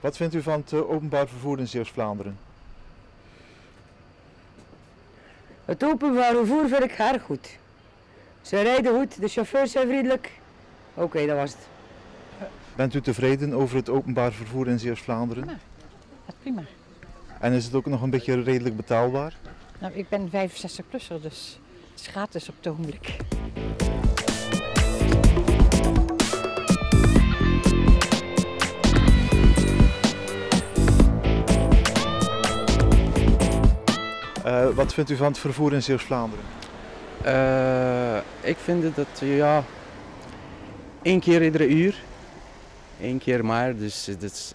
Wat vindt u van het openbaar vervoer in Zeeuws-Vlaanderen? Het openbaar vervoer vind ik erg goed. Ze rijden goed, de chauffeurs zijn vriendelijk. Oké, dat was het. Bent u tevreden over het openbaar vervoer in Zeeuws-Vlaanderen? Ja, dat is prima. En is het ook nog een beetje redelijk betaalbaar? Nou, ik ben 65-plusser, dus het is gratis op het ogenblik. Wat vindt u van het vervoer in Zeeuws-Vlaanderen? Ik vind dat ja, 1 keer iedere uur. 1 keer maar, dus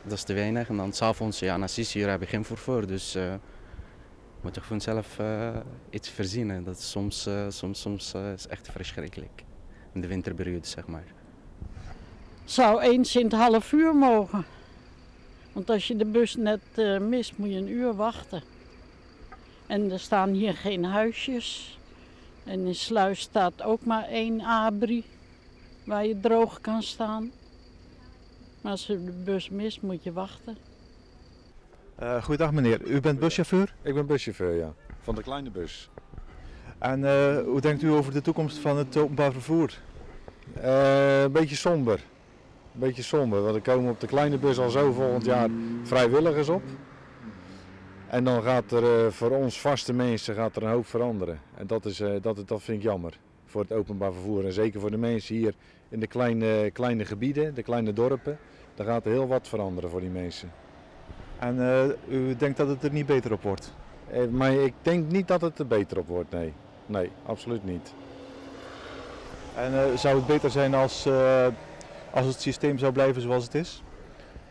dat is te weinig. En dan s'avonds, ja, na 6 uur heb je geen vervoer. Dus moet je gewoon zelf iets verzinnen. Dat is soms is echt verschrikkelijk. In de winterperiode, zeg maar. Zou eens in het half uur mogen. Want als je de bus net mist, moet je 1 uur wachten. En er staan hier geen huisjes. En in Sluis staat ook maar 1 abri waar je droog kan staan. Maar als je de bus mist, moet je wachten. Goeiedag meneer, u bent buschauffeur? Ik ben buschauffeur, ja. Van de kleine bus. En hoe denkt u over de toekomst van het openbaar vervoer? Een beetje somber. Een beetje somber, want er komen op de kleine bus al zo volgend jaar vrijwilligers op. En dan gaat er voor ons vaste mensen een hoop veranderen. En dat vind ik jammer voor het openbaar vervoer. En zeker voor de mensen hier in de kleine gebieden, de kleine dorpen. Daar gaat er heel wat veranderen voor die mensen. En u denkt dat het er niet beter op wordt? Maar ik denk niet dat het er beter op wordt, nee. Nee, absoluut niet. En zou het beter zijn als het systeem zou blijven zoals het is?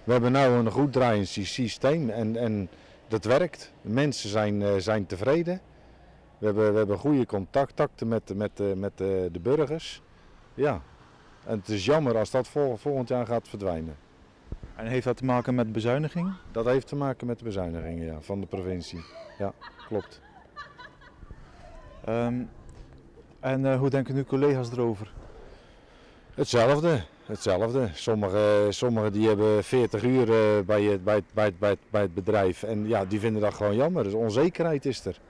We hebben nu een goed draaiend systeem en dat werkt. De mensen zijn tevreden. We hebben goede contacten met de burgers. Ja. En het is jammer als dat volgend jaar gaat verdwijnen. En heeft dat te maken met bezuinigingen? Dat heeft te maken met de bezuinigingen, ja, van de provincie. Ja, klopt. En hoe denken uw collega's erover? Hetzelfde. Sommigen die hebben 40 uur bij het bedrijf en ja, die vinden dat gewoon jammer. Dus onzekerheid is er.